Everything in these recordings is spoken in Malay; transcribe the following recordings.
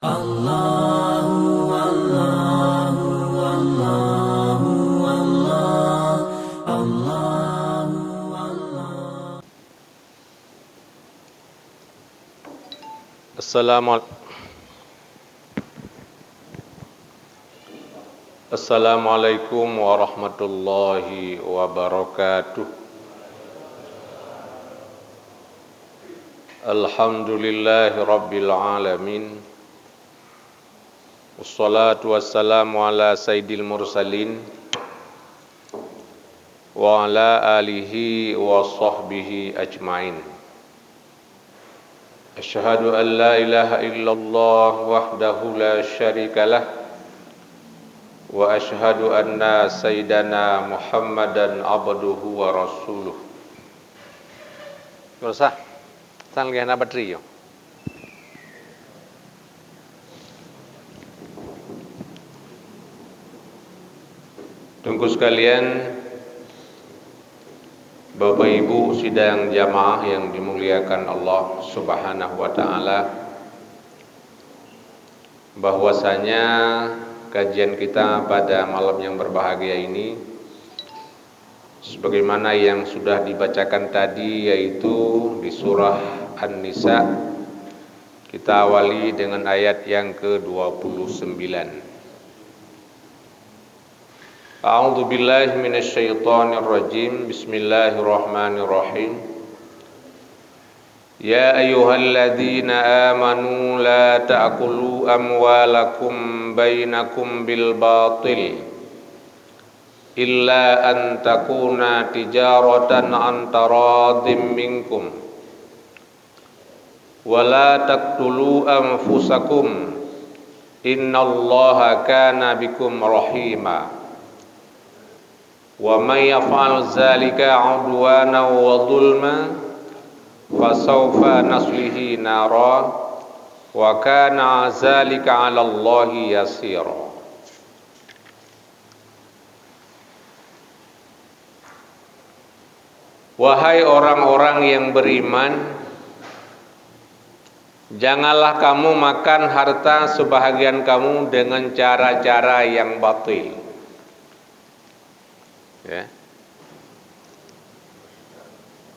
Allahu Allahu Allahu Allah Allahu Allah. Assalamualaikum warahmatullahi wabarakatuh. Alhamdulillahi rabbil alamin. Wassalatu wassalamu ala sayyidil mursalin wa ala alihi wa sahbihi ajma'in. Asyhadu an la ilaha illallah wahdahu la syarika lah wa asyhadu anna sayyidana Muhammadan abduhu wa rasuluh. Gak sang lihat bateri yo. Tunggu sekalian, Bapak Ibu sidang jamaah yang dimuliakan Allah Subhanahu wa taala, bahwasanya kajian kita pada malam yang berbahagia ini sebagaimana yang sudah dibacakan tadi, yaitu di surah An-Nisa. Kita awali dengan ayat yang ke-29. A'udzu billahi minasyaitonir rajim. Bismillahirrahmanirrahim. Ya ayyuhalladzina amanu la ta'kulu amwalakum bainakum bil batil illa an takuna tijaratan an taradim minkum wa la taqtulu anfusakum innallaha kana bikum rahima wa may yaf'al dzalika 'udwana wa dhulma fasawfa naslihi nara wa kana dzalika 'ala Allahi yasira. Wahai orang-orang yang beriman, janganlah kamu makan harta sebahagian kamu dengan cara-cara yang batil. Ya.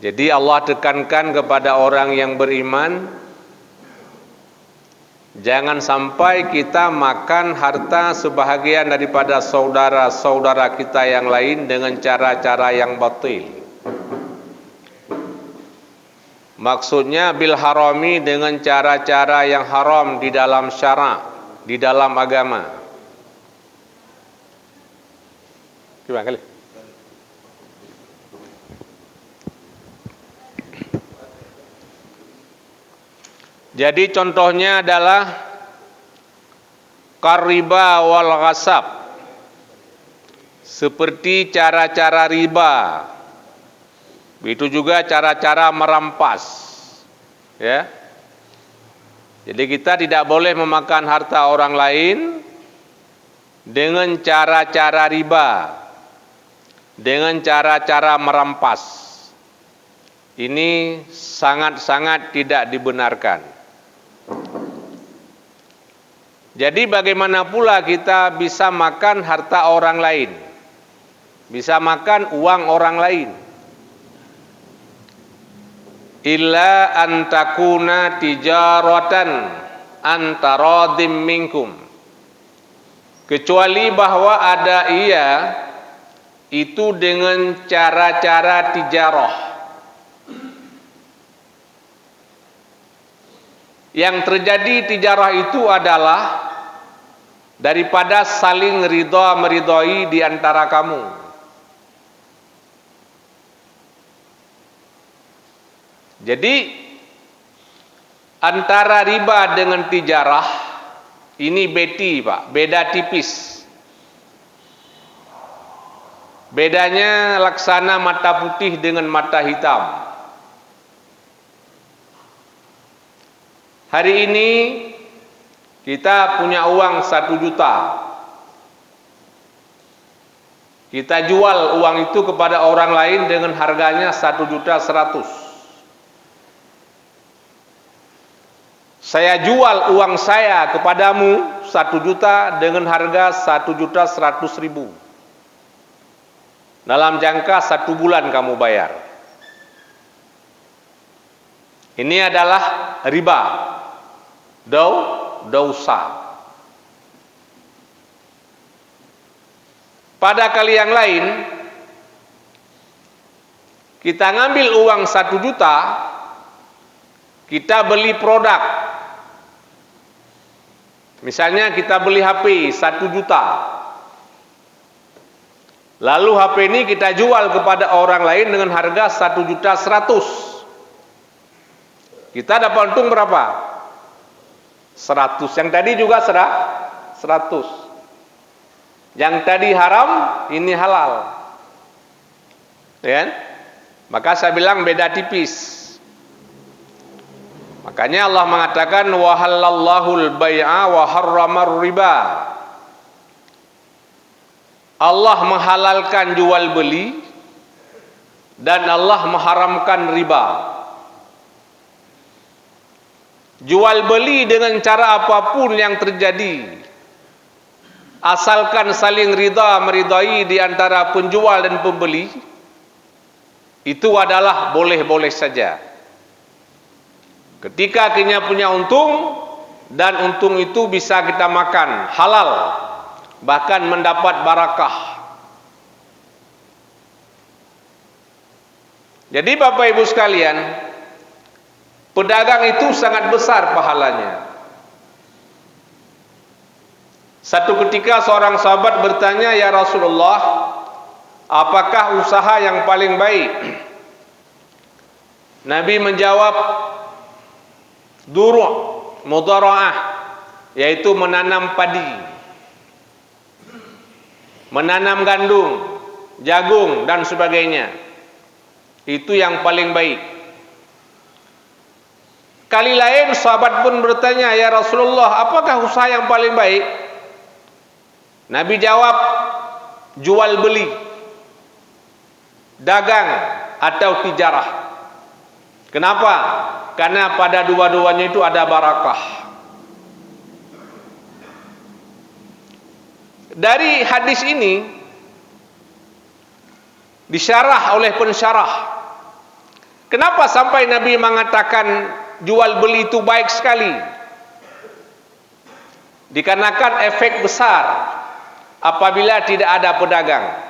Jadi Allah tekankan kepada orang yang beriman, jangan sampai kita makan harta sebahagian daripada saudara-saudara kita yang lain dengan cara-cara yang batil. Maksudnya bil harami, dengan cara-cara yang haram di dalam syara', di dalam agama. Gimana kali? Jadi contohnya adalah kariba wal ghasab, seperti cara-cara riba. Itu juga cara-cara merampas, ya. Jadi kita tidak boleh memakan harta orang lain dengan cara-cara riba, dengan cara-cara merampas. Ini sangat-sangat tidak dibenarkan. Jadi bagaimana pula kita bisa makan harta orang lain, bisa makan uang orang lain? Illa antakuna tijaratan antaradim minkum, kecuali bahwa ada itu dengan cara-cara tijarah. Yang terjadi tijarah itu adalah daripada saling ridha meridhai di antara kamu. Jadi antara riba dengan tijarah ini beda tipis. Bedanya laksana mata putih dengan mata hitam. Hari ini kita punya uang 1 juta. Kita jual uang itu kepada orang lain dengan harganya 1.100.000. saya jual uang saya kepadamu 1 juta dengan harga 1.100.000. Dalam jangka 1 bulan kamu bayar. Ini adalah riba, dosa. Pada kali yang lain, kita ngambil uang 1 juta, kita beli produk. Misalnya kita beli HP 1 juta. Lalu HP ini kita jual kepada orang lain dengan harga 1.100.000. Kita dapat untung berapa? 100. Yang tadi juga 100. Yang tadi haram, ini halal. Ya? Maka saya bilang beda tipis. Makanya Allah mengatakan wa halallahul bai'a wa harramar riba. Allah menghalalkan jual beli dan Allah mengharamkan riba. Jual beli dengan cara apapun yang terjadi, asalkan saling meridai di antara penjual dan pembeli, itu adalah boleh-boleh saja. Ketika kita punya untung, dan untung itu bisa kita makan halal, bahkan mendapat barakah. Jadi Bapak Ibu sekalian, pedagang itu sangat besar pahalanya. Satu ketika seorang sahabat bertanya, "Ya Rasulullah, apakah usaha yang paling baik?" Nabi menjawab, mudhara'ah, yaitu menanam padi, menanam gandum, jagung dan sebagainya. Itu yang paling baik. Kali lain sahabat pun bertanya, "Ya Rasulullah, apakah usaha yang paling baik?" Nabi jawab, jual beli, dagang atau tijarah. Kenapa? Karena pada dua-duanya itu ada barakah. Dari hadis ini disyarah oleh pensyarah, kenapa sampai Nabi mengatakan jual beli itu baik sekali? Dikarenakan efek besar apabila tidak ada pedagang.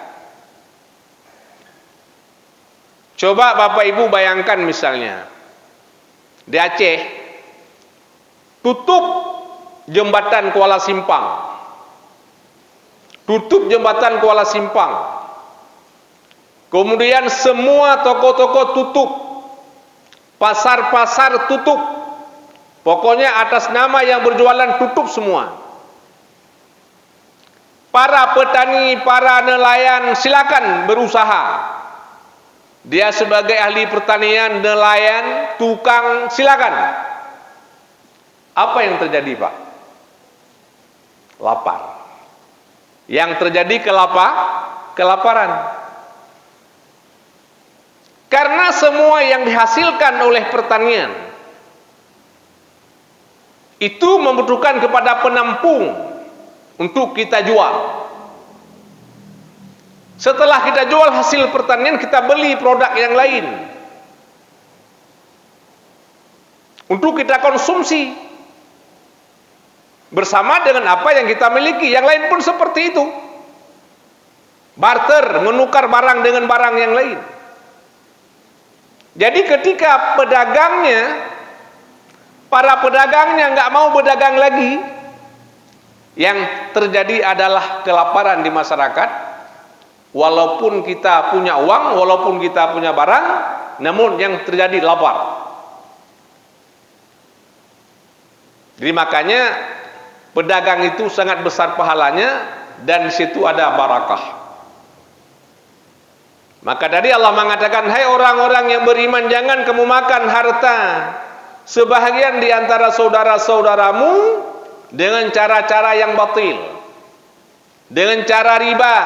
Coba Bapak Ibu bayangkan misalnya di Aceh tutup jembatan Kuala Simpang, kemudian semua toko-toko tutup, pasar-pasar tutup, pokoknya atas nama yang berjualan tutup semua. Para petani, para nelayan silakan berusaha. Dia sebagai ahli pertanian, nelayan, tukang, silakan. Apa yang terjadi, Pak? Lapar. Yang terjadi kelaparan. Karena semua yang dihasilkan oleh pertanian itu membutuhkan kepada penampung untuk kita jual. Setelah kita jual hasil pertanian, kita beli produk yang lain untuk kita konsumsi bersama dengan apa yang kita miliki. Yang lain pun seperti itu. Barter, menukar barang dengan barang yang lain. Jadi ketika para pedagangnya nggak mau berdagang lagi, yang terjadi adalah kelaparan di masyarakat. Walaupun kita punya uang, walaupun kita punya barang, namun yang terjadi lapar. Jadi makanya pedagang itu sangat besar pahalanya, dan di situ ada barakah. Maka tadi Allah mengatakan, "Hai orang-orang yang beriman, jangan kamu makan harta sebahagian di antara saudara-saudaramu dengan cara-cara yang batil, dengan cara riba,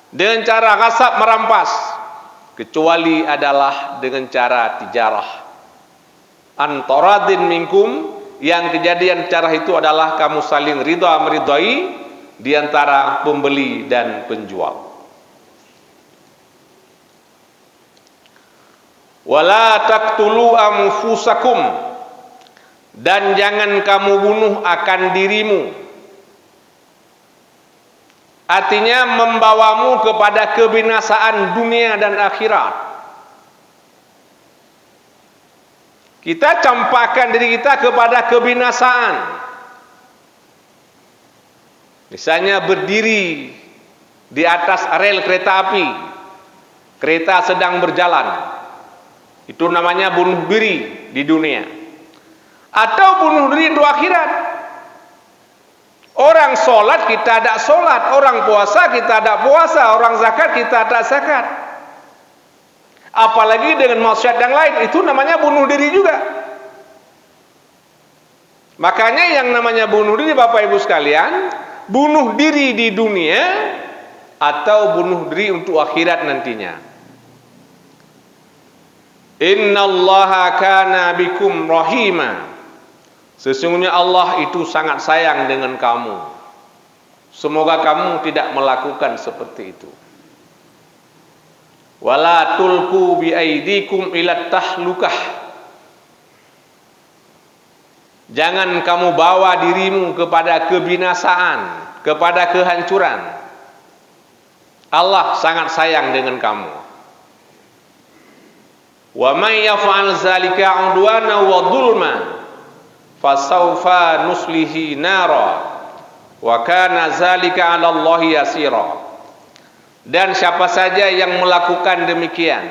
dengan cara ghasab merampas, kecuali adalah dengan cara tijarah. Antaradin minkum, yang kejadian cara itu adalah kamu saling ridha meridai di antara pembeli dan penjual. Wala taqtulu anfusakum, dan jangan kamu bunuh akan dirimu. Artinya membawamu kepada kebinasaan dunia dan akhirat. Kita campakkan diri kita kepada kebinasaan. Misalnya berdiri di atas rel kereta api, kereta sedang berjalan. Itu namanya bunuh diri di dunia. Atau bunuh diri di akhirat. Orang solat kita ada solat, orang puasa kita ada puasa, orang zakat kita ada zakat. Apalagi dengan maksiat yang lain, itu namanya bunuh diri juga. Makanya yang namanya bunuh diri, Bapak Ibu sekalian, bunuh diri di dunia atau bunuh diri untuk akhirat nantinya. Innallaha kana bikum rahima. Sesungguhnya Allah itu sangat sayang dengan kamu. Semoga kamu tidak melakukan seperti itu. Wala tulqu bi aidikum ila tahlukah. Jangan kamu bawa dirimu kepada kebinasaan, kepada kehancuran. Allah sangat sayang dengan kamu. Wa may yaf'al zalika 'udwana wa dhulma fasawfa nuslihi nara wa kana zalika 'ala Allahi yasira. Dan siapa saja yang melakukan demikian,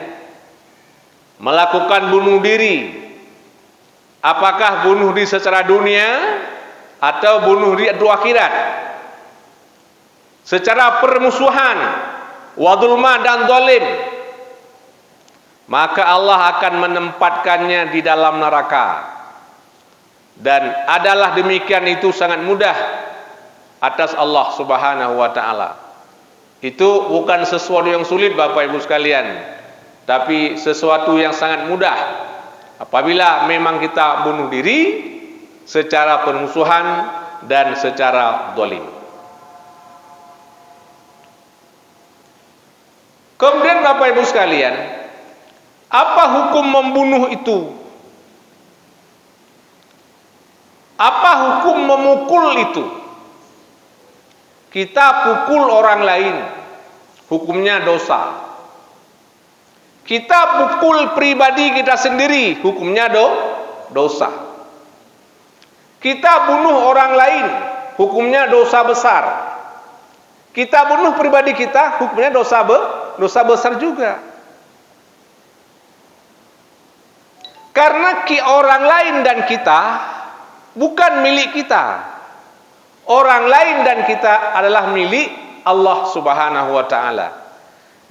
melakukan bunuh diri, apakah bunuh diri secara dunia atau bunuh diri di akhirat, secara permusuhan, wadulma dan zalim, maka Allah akan menempatkannya di dalam neraka. Dan adalah demikian itu sangat mudah atas Allah Subhanahu wa ta'ala. Itu bukan sesuatu yang sulit Bapak Ibu sekalian, tapi sesuatu yang sangat mudah apabila memang kita bunuh diri secara permusuhan dan secara zalim. Kemudian Bapak Ibu sekalian, apa hukum membunuh itu? Apa hukum memukul itu? Kita pukul orang lain, hukumnya dosa. Kita pukul pribadi kita sendiri, hukumnya dosa. Kita bunuh orang lain, hukumnya dosa besar. Kita bunuh pribadi kita, hukumnya dosa besar juga. Karena orang lain dan kita bukan milik kita. Orang lain dan kita adalah milik Allah Subhanahu wa ta'ala.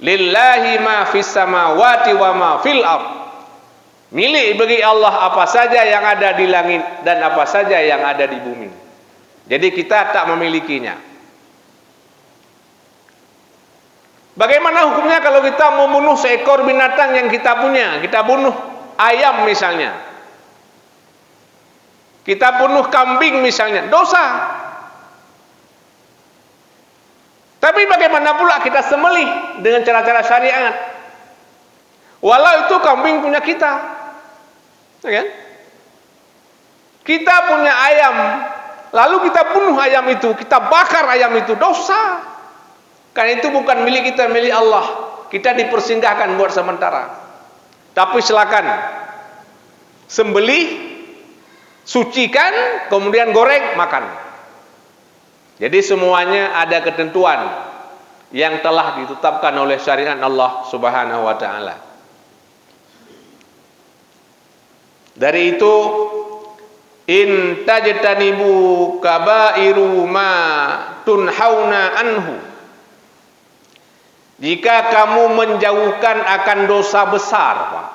Lillahi ma fis samawati wa ma fil ard. Milik bagi Allah apa saja yang ada di langit dan apa saja yang ada di bumi. Jadi kita tak memilikinya. Bagaimana hukumnya kalau kita membunuh seekor binatang yang kita punya? Kita bunuh ayam misalnya, kita bunuh kambing misalnya, dosa. Tapi bagaimana pula kita sembelih dengan cara-cara syariat? Walau itu kambing punya kita, ya kan? Kita punya ayam, lalu kita bunuh ayam itu, kita bakar ayam itu, dosa. Karena itu bukan milik kita, milik Allah. Kita dipersinggahkan buat sementara. Tapi silakan sembelih, sucikan, kemudian goreng, makan. Jadi semuanya ada ketentuan yang telah ditetapkan oleh syariat Allah Subhanahu wa ta'ala. Dari itu, in tajtanibu kabairu ma tunhauna anhu. Jika kamu menjauhkan akan dosa besar, Pak.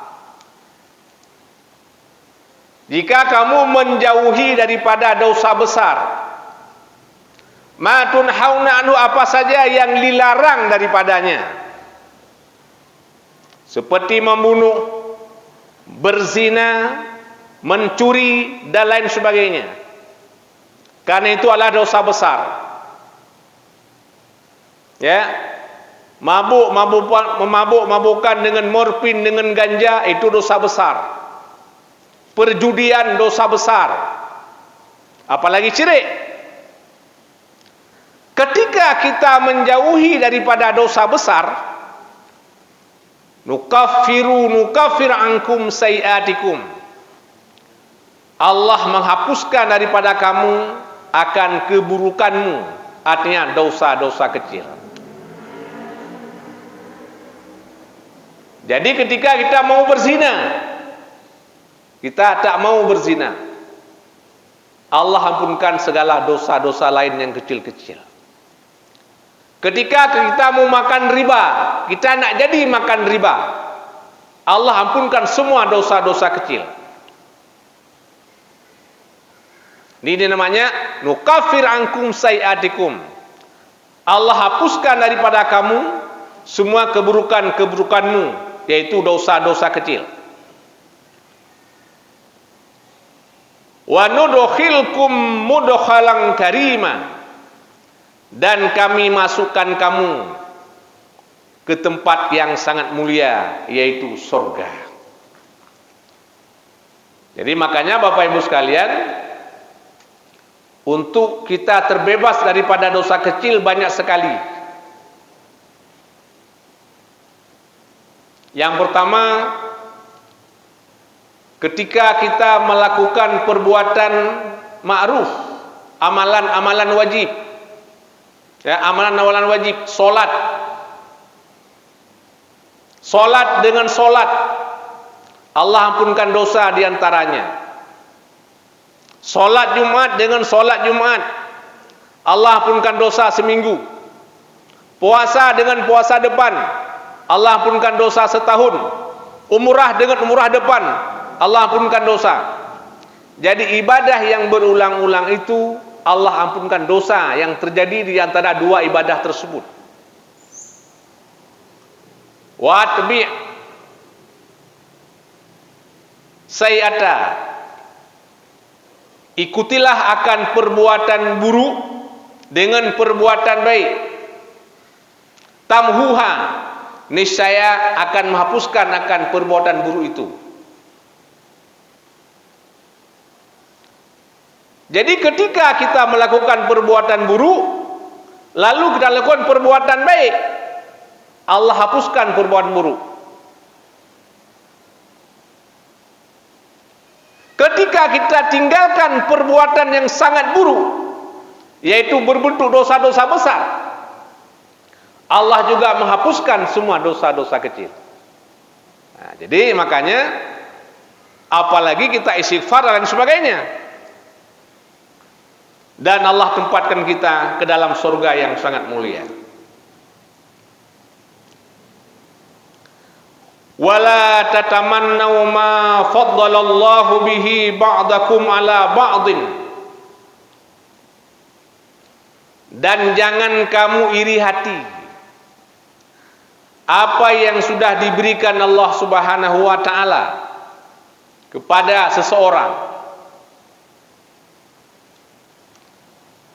Jika kamu menjauhi daripada dosa besar, ma tunhauna anhu, apa saja yang dilarang daripadanya, seperti membunuh, berzina, mencuri dan lain sebagainya. Karena itu adalah dosa besar. Ya, mabuk-mabukan dengan morfin, dengan ganja, itu dosa besar. Perjudian dosa besar. Apalagi syirik. Ketika kita menjauhi daripada dosa besar, nukafir ankum sayiatikum, Allah menghapuskan daripada kamu akan keburukanmu, artinya dosa-dosa kecil. Jadi ketika kita mau berzina, kita tak mau berzina, Allah ampunkan segala dosa-dosa lain yang kecil-kecil. Ketika kita mau makan riba, kita nak jadi makan riba, Allah ampunkan semua dosa-dosa kecil. Ini namanya nukafir ankum sayiatikum. Allah hapuskan daripada kamu semua keburukan-keburukanmu, yaitu dosa-dosa kecil. Wa nudkhilkum mudkhalan karima, dan kami masukkan kamu ke tempat yang sangat mulia, yaitu surga. Jadi makanya Bapak Ibu sekalian, untuk kita terbebas daripada dosa kecil banyak sekali. Yang pertama, ketika kita melakukan perbuatan ma'ruf, amalan-amalan wajib, ya, amalan-amalan wajib, solat dengan solat, Allah ampunkan dosa diantaranya. Solat Jumat dengan solat Jumat, Allah ampunkan dosa seminggu. Puasa dengan puasa depan, Allah ampunkan dosa setahun. Umrah dengan umrah depan, Allah ampunkan dosa. Jadi ibadah yang berulang-ulang itu Allah ampunkan dosa yang terjadi di antara dua ibadah tersebut. Watbi' sayyata, ikutilah akan perbuatan buruk dengan perbuatan baik. Tamhuha, niscaya akan menghapuskan akan perbuatan buruk itu. Jadi ketika kita melakukan perbuatan buruk, lalu kita lakukan perbuatan baik, Allah hapuskan perbuatan buruk. Ketika kita tinggalkan perbuatan yang sangat buruk, yaitu berbentuk dosa-dosa besar, Allah juga menghapuskan semua dosa-dosa kecil. Nah, jadi makanya apalagi kita istighfar dan sebagainya, dan Allah tempatkan kita ke dalam surga yang sangat mulia. Wala tatamannau ma faddalallahu bihi ba'dakum ala ba'din, dan jangan kamu iri hati apa yang sudah diberikan Allah Subhanahu wa taala kepada seseorang.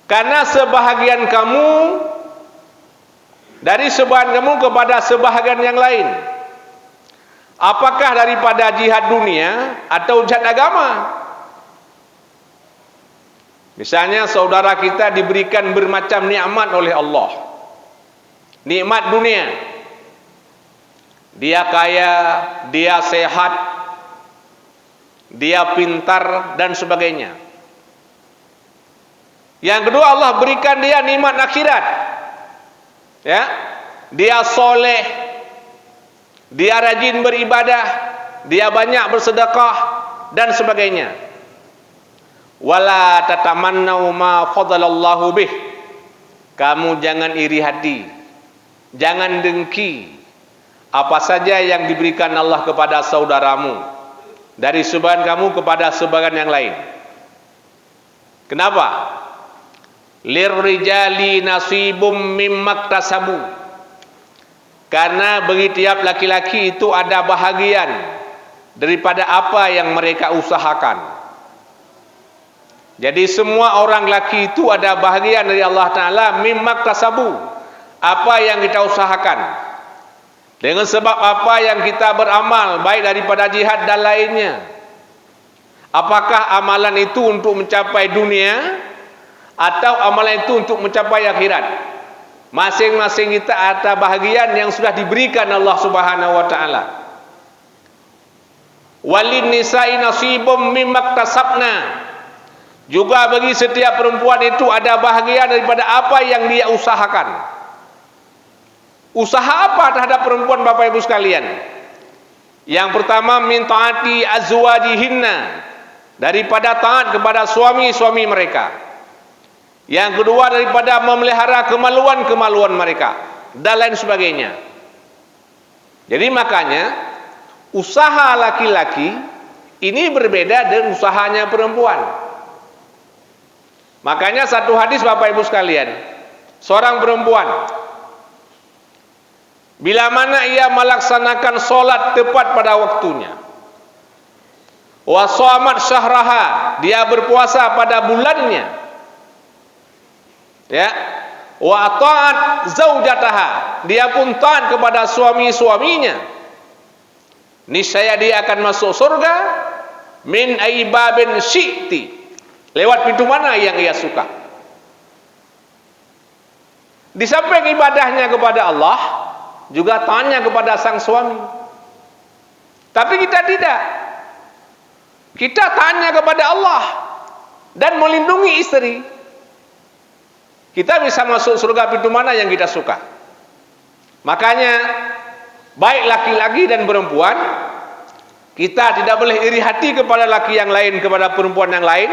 Karena sebahagian kamu dari sebahagian kamu kepada sebahagian yang lain, apakah daripada jihad dunia atau jihad agama. Misalnya saudara kita diberikan bermacam nikmat oleh Allah. Nikmat dunia, dia kaya, dia sehat, dia pintar dan sebagainya. Yang kedua, Allah berikan dia nikmat akhirat, ya, dia soleh, dia rajin beribadah, dia banyak bersedekah dan sebagainya. Wala tatamannau ma fadalallahu bih, kamu jangan iri hati, jangan dengki apa saja yang diberikan Allah kepada saudaramu dari sebagian kamu kepada sebagian yang lain. Kenapa? Lirrijali nasibum mimmaktasabu, karena bagi tiap laki-laki itu ada bahagian daripada apa yang mereka usahakan. Jadi semua orang lelaki itu ada bahagian dari Allah Ta'ala mimmak tasabu, apa yang kita usahakan. Dengan sebab apa yang kita beramal, baik daripada jihad dan lainnya. Apakah amalan itu untuk mencapai dunia atau amalan itu untuk mencapai akhirat? Masing-masing kita ada bahagian yang sudah diberikan Allah Subhanahu wa taala. Walin nisa'i nasibum mimma iktasabna. Juga bagi setiap perempuan itu ada bahagian daripada apa yang dia usahakan. Usaha apa terhadap perempuan Bapak Ibu sekalian? Yang pertama, min taati azwajihinna, daripada taat kepada suami-suami mereka. Yang kedua, daripada memelihara kemaluan-kemaluan mereka dan lain sebagainya. Jadi makanya usaha laki-laki ini berbeda dengan usahanya perempuan. Makanya satu hadis Bapak Ibu sekalian, seorang perempuan bila mana ia melaksanakan solat tepat pada waktunya, wa shamat syahraha, dia berpuasa pada bulannya, ya, wa ta'at zaujataha, dia pun taat kepada suami-suaminya, niscaya dia akan masuk surga min aibabin syi'ti, lewat pintu mana yang ia suka. Di samping ibadahnya kepada Allah, juga tanya kepada sang suami. Tapi kita tidak. Kita tanya kepada Allah dan melindungi istri. Kita bisa masuk surga pintu mana yang kita suka. Makanya baik laki-laki dan perempuan, kita tidak boleh iri hati kepada laki yang lain, kepada perempuan yang lain.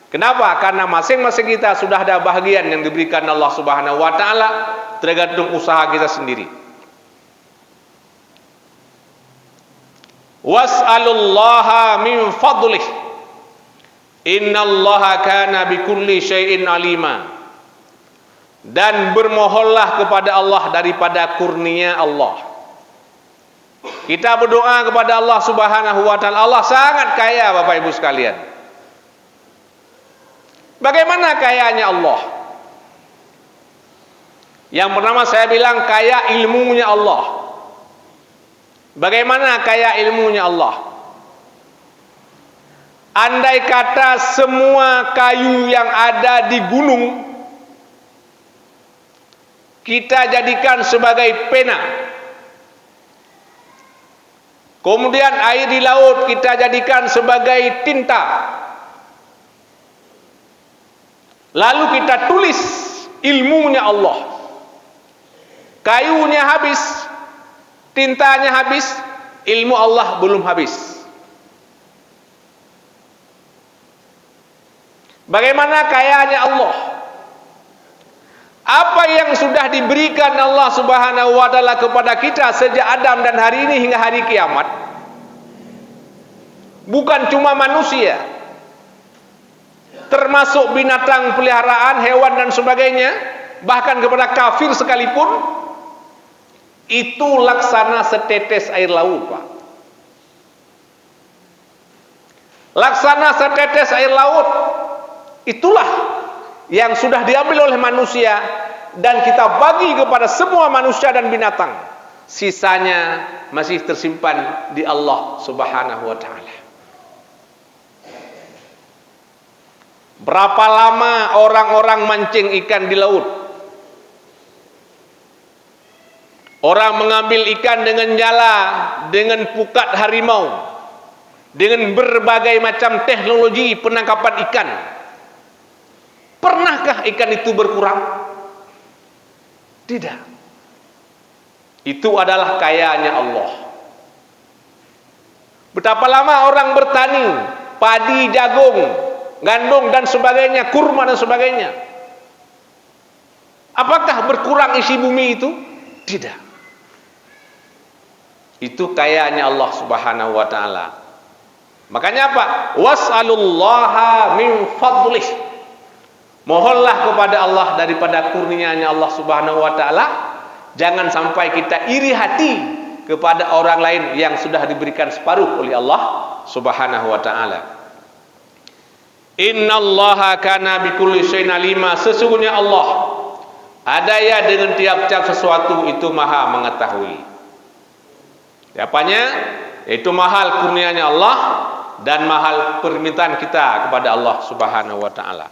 Kenapa? Karena masing-masing kita sudah ada bahagian yang diberikan Allah Subhanahu wa taala, tergantung usaha kita sendiri. Was'alullaha min fadlih, innallaha kana bikulli syai'in alima. Dan bermohonlah kepada Allah daripada kurnia Allah. Kita berdoa kepada Allah Subhanahu wa taala. Allah sangat kaya Bapak Ibu sekalian. Bagaimana kayanya Allah? Yang pertama saya bilang kaya ilmunya Allah. Bagaimana kaya ilmunya Allah? Andai kata semua kayu yang ada di gunung kita jadikan sebagai pena, kemudian air di laut kita jadikan sebagai tinta, lalu kita tulis ilmunya Allah, kayunya habis, tintanya habis, ilmu Allah belum habis. Bagaimana kayanya Allah? Apa yang sudah diberikan Allah Subhanahu wa taala kepada kita sejak Adam dan hari ini hingga hari kiamat, bukan cuma manusia, termasuk binatang peliharaan, hewan dan sebagainya, bahkan kepada kafir sekalipun, itu laksana setetes air laut, Pak. Laksana setetes air laut, itulah yang sudah diambil oleh manusia dan kita bagi kepada semua manusia dan binatang. Sisanya masih tersimpan di Allah Subhanahu wa taala. Berapa lama orang-orang mancing ikan di laut? Orang mengambil ikan dengan jala, dengan pukat harimau, dengan berbagai macam teknologi penangkapan ikan. Pernahkah ikan itu berkurang? Tidak. Itu adalah kayanya Allah. Betapa lama orang bertani, padi, jagung, gandum dan sebagainya, kurma dan sebagainya. Apakah berkurang isi bumi itu? Tidak. Itu kayanya Allah Subhanahu wa taala. Makanya apa? Was'alullaha min fadlih. Mohonlah kepada Allah daripada kurnianya Allah Subhanahu wa taala. Jangan sampai kita iri hati kepada orang lain yang sudah diberikan separuh oleh Allah Subhanahu wa taala. Innallaha kana bikulli syai'in alima, sesungguhnya Allah adaya dengan tiap-tiap sesuatu itu maha mengetahui. Apanya? Itu mahal kurnianya Allah dan mahal permintaan kita kepada Allah Subhanahu wa taala.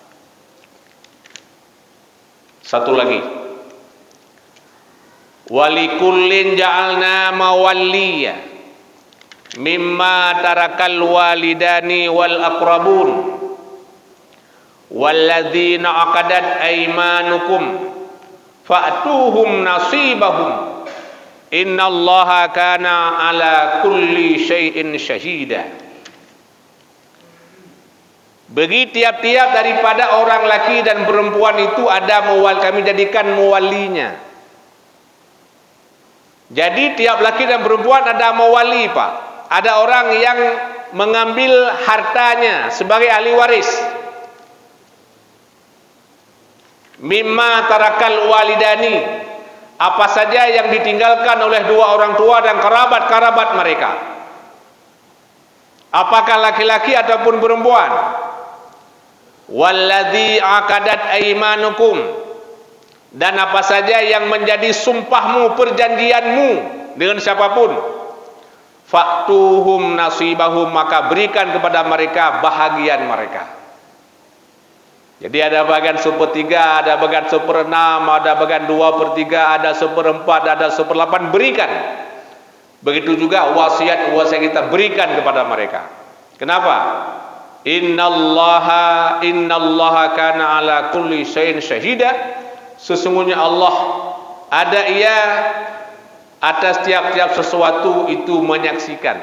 Satu lagi, walikullin ja'alna mawalliya mimma tarakal walidani wal aqrabun walladzina aqadat aymanukum fa'tuhum nasibahum innallaha kana ala kulli syai'in syahida. Bagi tiap-tiap daripada orang laki dan perempuan itu ada kami jadikan mewalinya. Jadi tiap laki dan perempuan ada mewali, Pak. Ada orang yang mengambil hartanya sebagai ahli waris. Mimma tarakal walidani, apa saja yang ditinggalkan oleh dua orang tua dan kerabat-kerabat mereka, apakah laki-laki ataupun perempuan. Walladzi aqadat aymanukum, dan apa saja yang menjadi sumpahmu, perjanjianmu dengan siapapun. Faktuhum nasibahum, maka berikan kepada mereka bahagian mereka. Jadi ada bagian 1/3, ada bagian 1/6, ada bagian 2/3, ada 1/4, ada 1/8, berikan. Begitu juga wasiat-wasiat kita berikan kepada mereka. Kenapa? Innallaha kana ala kulli syai'in syahida, sesungguhnya Allah ada ia atas tiap-tiap sesuatu itu menyaksikan.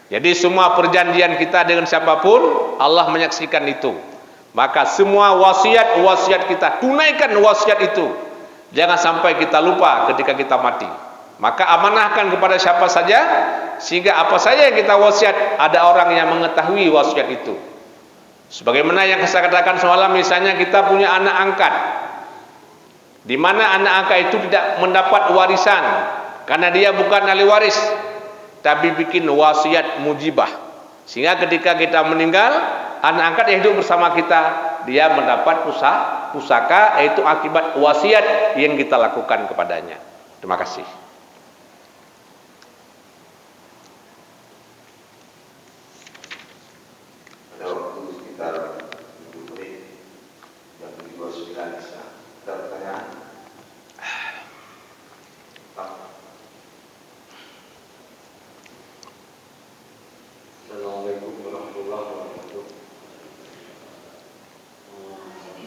Jadi semua perjanjian kita dengan siapapun Allah menyaksikan itu. Maka semua wasiat kita tunaikan wasiat itu. Jangan sampai kita lupa ketika kita mati. Maka amanahkan kepada siapa saja, sehingga apa saja yang kita wasiat ada orang yang mengetahui wasiat itu. Sebagaimana yang saya katakan semalam, misalnya kita punya anak angkat, di mana anak angkat itu tidak mendapat warisan karena dia bukan ahli waris, tapi bikin wasiat mujibah, sehingga ketika kita meninggal, anak angkat yang hidup bersama kita, dia mendapat pusaka, yaitu akibat wasiat yang kita lakukan kepadanya. Terima kasih. Ada waktu sekitar 7 menit, jam 7.29 bisa. Ada pertanyaan? Assalamualaikum warahmatullahi wabarakatuh.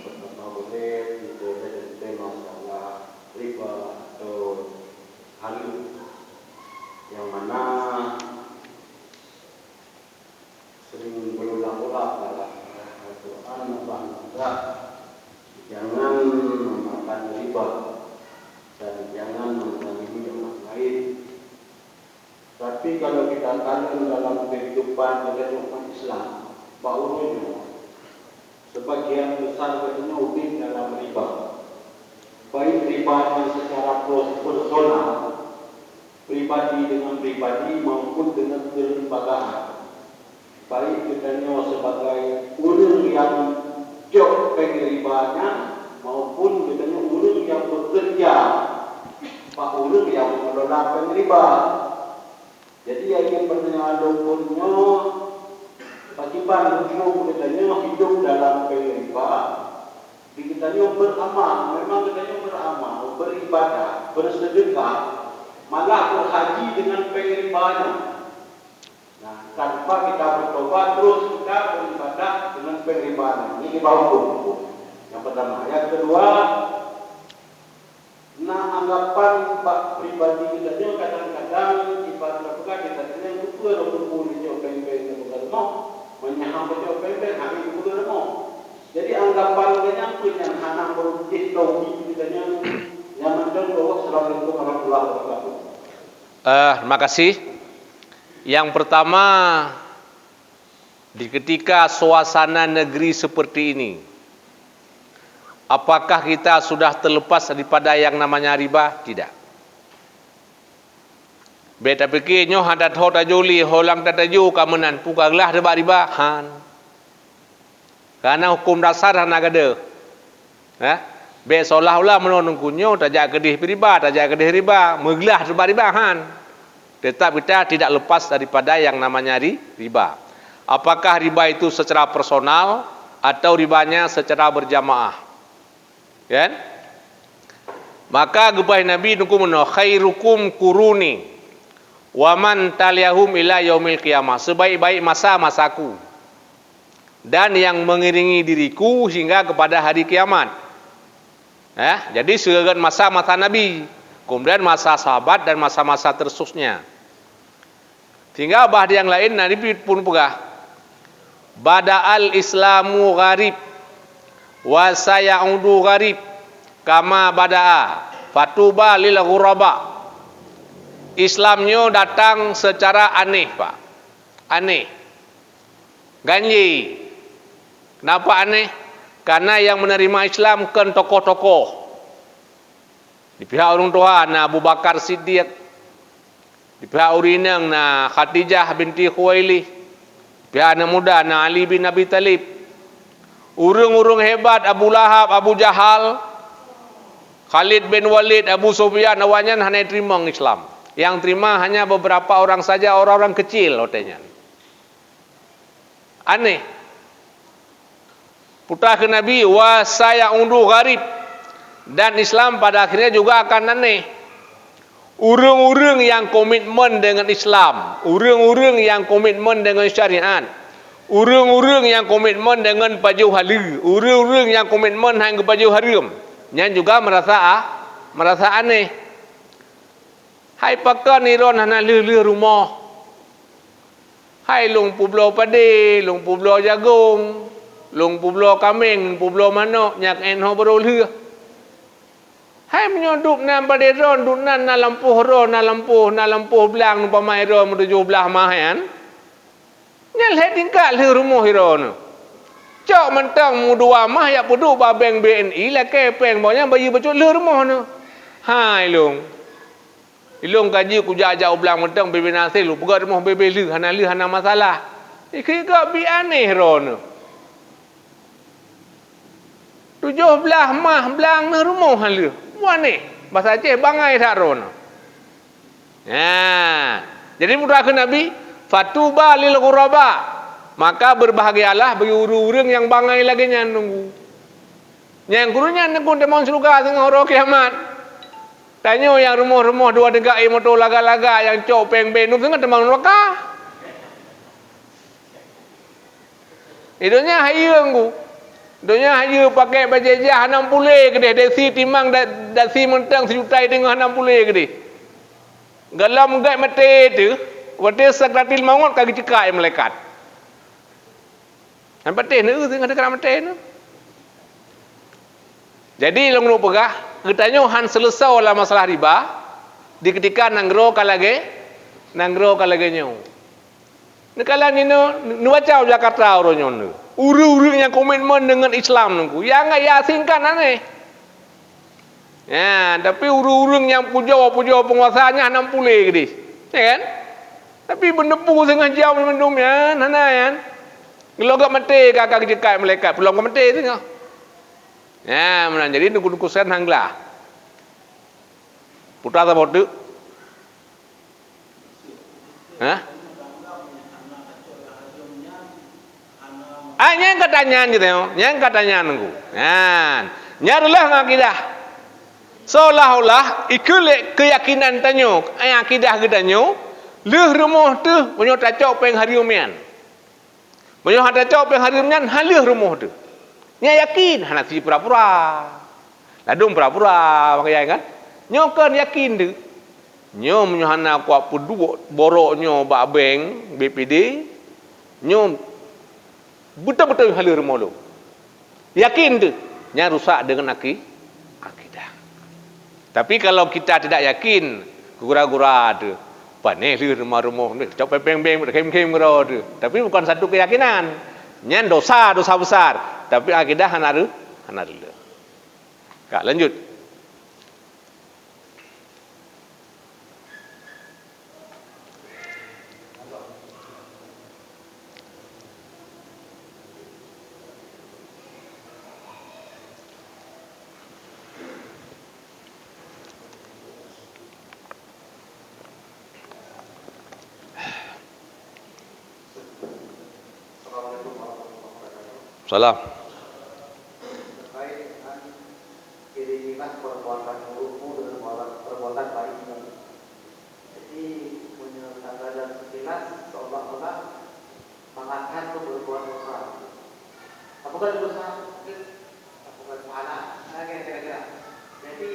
Pertama boleh kita ada masalah riba atau halu, yang mana sering berulang-ulang dalam Al-Quran bahwa jangan memakan riba dan jangan menzalimi orang lain. Tapi kalau kita tanam dalam kehidupan umat Islam, bahunya sebagian besar katanya ubin dalam riba. Baik riba yang secara personal, pribadi dengan pribadi maupun dengan kelembagaan. Baik katanya sebagai ulun yang jauh pengeribanya maupun katanya ulun yang bekerja, pak ulun yang mengelola pengeriba. Jadi yang ingin bertanya lumpurnya, bagaimana hukum katanya hidup dalam pengeriba. Kitanya beramal, memang katanya beramal, beribadah, bersedekah, malah berhaji dengan pengeribanya. Nah, tanpa kita bertobat terus kita beribadah dengan pengeribaan. Ini bawah hukum. Yang pertama. Yang kedua, nah anggapan pak pribadi kita ni kadang-kadang ibarat apa kita tanya lupa orang pun dia peng-peng bukan mau menyaham dia peng-peng hari bukan mau. Jadi anggapan kita yang hana produktif tauhid kita yang menjadi bahwa Assalamualaikum warahmatullahi wabarakatuh. Terima kasih. Yang pertama, di ketika suasana negeri seperti ini, apakah kita sudah terlepas daripada yang namanya riba? Tidak. Beta fikir nyo hadat ho tajuli holang tataju kamenan pukaglah deba riba han. Karena hukum dasar hana gede. Be seolah-olah menonong kunyo tajak kedih riba, tajak kedih riba, meglah deba riba han. Tetap kita tidak lepas daripada yang namanya riba. Apakah riba itu secara personal atau ribanya secara berjamaah? Kan? Maka gebah Nabi nukumno khairukum kuruni waman taliyahum ila yaumil qiyamah. Sebaik-baik masa-masaku dan yang mengiringi diriku hingga kepada hari kiamat. Jadi sebagian masa-masa Nabi, kemudian masa sahabat dan masa-masa tersusnya. Sehingga bahdi yang lain Nabi pun pegah bada'al islamu gharib wa sayaudu gharib kama bada'a fatuba lil ghuraba. Islamnya datang secara aneh, Pak. Aneh. Ganji. Kenapa aneh? Karena yang menerima Islam kan tokoh-tokoh. Di pihak orang tua Abu Bakar Siddiq, di pihak urinang Khadijah binti Khuwailid, di pihak anak muda Ali bin Abi Talib, urung-urung hebat Abu Lahab, Abu Jahal, Khalid bin Walid, Abu Sufyan, awanyan hanya terima Islam. Yang terima hanya beberapa orang saja, orang-orang kecil otenya. Aneh. Putra ke Nabi wa sayaudu gharib, dan Islam pada akhirnya juga akan aneh. Urung-urung yang komitmen dengan Islam, urung-urung yang komitmen dengan syariat, urung-urung yang komitmen dengan baju halal, urung-urung yang komitmen dengan baju haram, yang juga merasa aneh. Hai pakan iron hana leh rumah. Hai long publo pade, long publo jagung, long publo kambing, publo manok, nyak enho beroleh. Hai menyodup nan pade ron, duk nan na lampuh ron, na lampuh belang numpa mai ron menuju belah mahan. Nyal he tingkat leh rumah iron. Cok mentang mudua mah ya pudu babeng BNI lah kepeng bawanya bayi bacot leh rumah nu. Hai long. Ilung kaji ku jajak belang mentang bebe nasil lu pegat rumah bebe leh hana masalah. Ikik bi aneh ron. 17 mah belang ne rumah halu. Wane bahasa Aceh bangai tak ron. Jadi putra ke Nabi fatuba lil ghuraba, maka berbahagialah bagi urang yang bangai lagi nya nunggu. Yang gurunya nekun temon surga tengah hari kiamat. Tanya yang rumah-rumah dua degai motor laga-laga yang cok peng benuk tengah temang neraka. Idonya hayang ku. Donya hayu pakai bajajah 60 kedeh desi timang dasi mentang sejuta tengah 60 kedeh. Galam gai mate tu, wate sakratil maut kaki cekai malaikat. Han patih nu tengah dekat mate nu. Jadi long nu pegah, katanya han selesai lah masalah riba di ketika nanggro kalage nyo. Nekalan ini nu baca Jakarta oronyo nu. Uru-uru yang komitmen dengan Islam nunggu. Yang enggak yasinkan aneh. Ya, tapi uru-uru yang puja penguasanya 60 gede. Ya kan? Tapi benepu setengah jam minumnya, nana kan. Gelogat mati kakak jekai malaikat, pulang ke mati tengok. Ya, menan jadi nunggu sen hanglah. Putra ta bodu. Yang katanya gitu ya, yang katanya nunggu. Nyarulah ngakidah. Seolah-olah ikut keyakinan tanyo, akidah gedanyo, leh rumah tu banyak tacok peng hariumian. Banyak tacok peng hariumian halih rumah tu. Nya yakin hana si pura-pura. Ladung pura-pura pakai kan? Nyo kan yakin tu. Nyo menyohana kuat pudu boroknyo babeng BPD. Nyo betul-betul halir rumah lu. Yakin tu. Nya rusak dengan akidah. Tapi kalau kita tidak yakin, gura-gura tu. Paneh halir rumah-rumah ni. Cok peng-peng, kem-kem gura tu. Tapi bukan satu keyakinan. Nya dosa besar. Tapi akidah hanaru. Kak lanjut. Salam. Terkait dengan kirimilah perbuatan burukmu dengan perbuatan baikmu. Jadi menurut dan sekilas seolah-olah mengatakan itu berbuat dosa. Apakah dosa? Apakah pahala? Nah, kira-kira. Jadi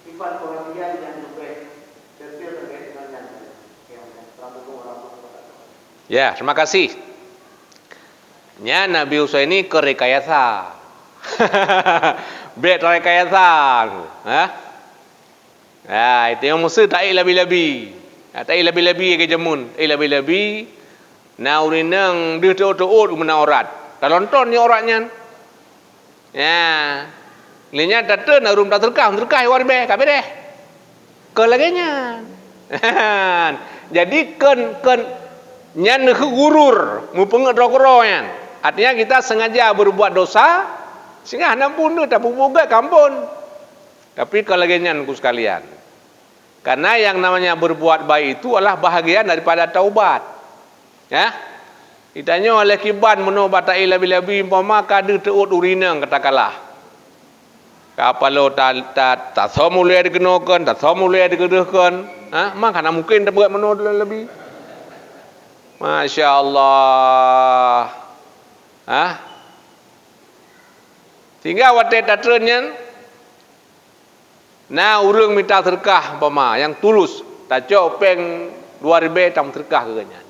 sifat perhatian yang lebih detail terkait dengan yang Assalamualaikum warahmatullahi wabarakatuh. Ya, terima kasih. Nya Nabi Musa ini kerekayasa. Bet rekayasa. Ha? Ya, itu yang Musa tak labi-labi. Tak labi-labi ke jamun. Labi-labi. Na urinang dia tu-tu-ut mena orat. Tak nonton ni oratnya. Ya. Linya datang na rum tak terkah warbe, kabe deh. Ke laginya. Jadi ken nyan gurur mu pengedrokro yan. Artinya kita sengaja berbuat dosa sehingga hendak bunuh tak buga kampun. Tapi kelagian ku sekalian. Karena yang namanya berbuat baik itu adalah bahagian daripada taubat. Ya. Ditanya oleh kiban menobat tak labi-labi umpama kada teut urinang katakanlah. Kapalo tak semula dikenakan, tak semula dikeduhkan. Ha, mak kana mungkin tak buat meno lebih. Masya Allah. Ha? Sehingga waktu tatrennya na urang minta terkah umpama yang tulus tak copeng 2000 tam terkah ke ganyan.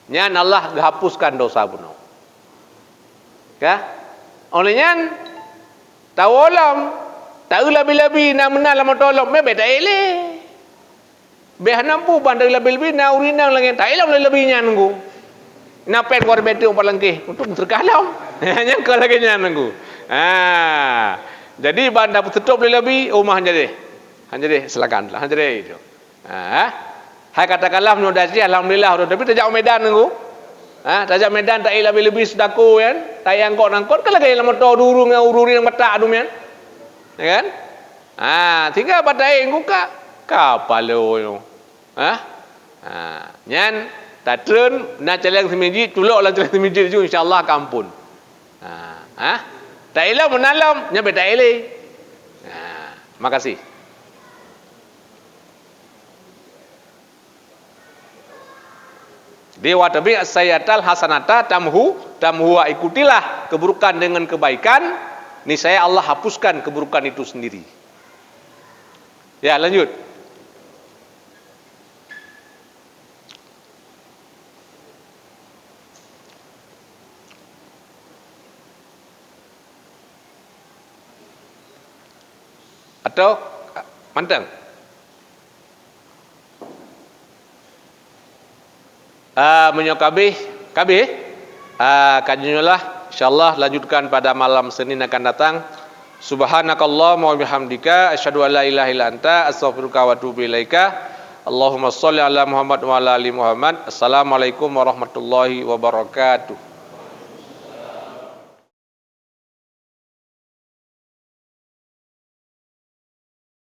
Nyan Allah hapuskan dosa bunuh. Ya? Olehnya tawalam tak labi-labi na menal lama tolong me beda ele. Be nampu bandar labi-labi na urinang lagi tak elam labi-labinya nunggu. Na pen war betu palangke untuk terkalam. Hanya ke lagi nunggu. Jadi bandar tutup labi rumah jadi. Jadi silakan lah jadi itu. Hai katakanlah menodasi alhamdulillah tapi tak jauh medan nunggu. Tak jauh medan tak labi-labi sedaku kan. Tak yang kok nangkot ke lagi lama tau durung ururin mata adumian. Ya kan? Tinggal badai nguka kapalo. Nyan tatren na celeng semiji tulok lah celeng semiji tu insyaallah kampun. Tak elah menalam nya beda ele. Makasih. Dewa tabi as-sayyatal hasanata tamhu ikutilah keburukan dengan kebaikan, niscaya Allah hapuskan keburukan itu sendiri. Ya, lanjut. Atau mantang. Menyokabih kajianlah insyaallah lanjutkan pada malam Senin akan datang. Subhanakallahumma wa bihamdika asyhadu an la ilaha illa anta astaghfiruka wa atubu ilaika. Allahumma shalli ala Muhammad wa ala ali Muhammad. Assalamualaikum warahmatullahi wabarakatuh.